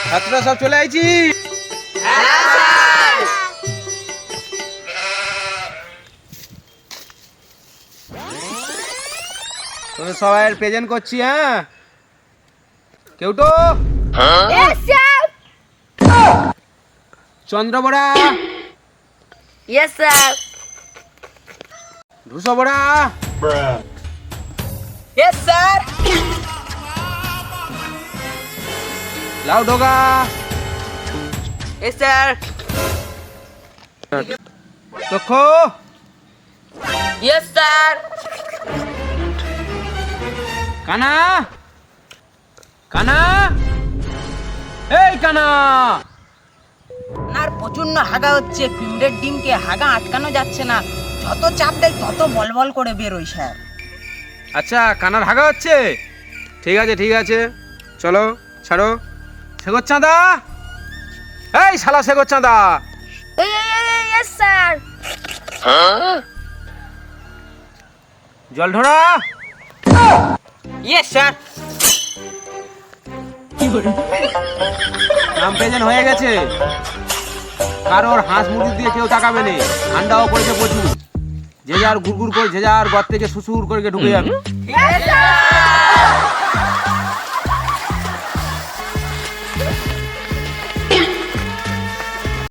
ছাত্ররা সব চলে আইছি। তোদের সবাই প্রেজেন্ট করছি। হ্যাঁ, কেউ তো চন্দ্র বড়া, Yes, sir. ধূসো বড়া, Yes, sir. লাউ ডোগা, Yes, sir. তক্ষ, Yes, sir. কানা, কানা, এই কানা। আর প্রচন্ড হাগা হচ্ছে, পিঁপড়ের ডিমকে হাগা আটকানো যাচ্ছে না, যত চাপ দেয় তত বলবল করে বেরোয় স্যার। আচ্ছা, কানার হাগা হচ্ছে। ঠিক আছে ঠিক আছে, চলো ছাড়ো। শেখর চাঁদা, এই শালা শেখর চাঁদা, Yes, sir. জল ঢোড়া, ইয়েস স্যার। নাম প্রেজেন্ট হয়ে গেছে। কারোর হাঁস মুরগি দিয়ে কেউ তাকাবে না। ঠান্ডাও পড়েছে প্রচুর। যে যার গুড়গুড় করে, যে যার ঘর থেকে সুসুর করে ঢুকে যাবে। Yes, sir.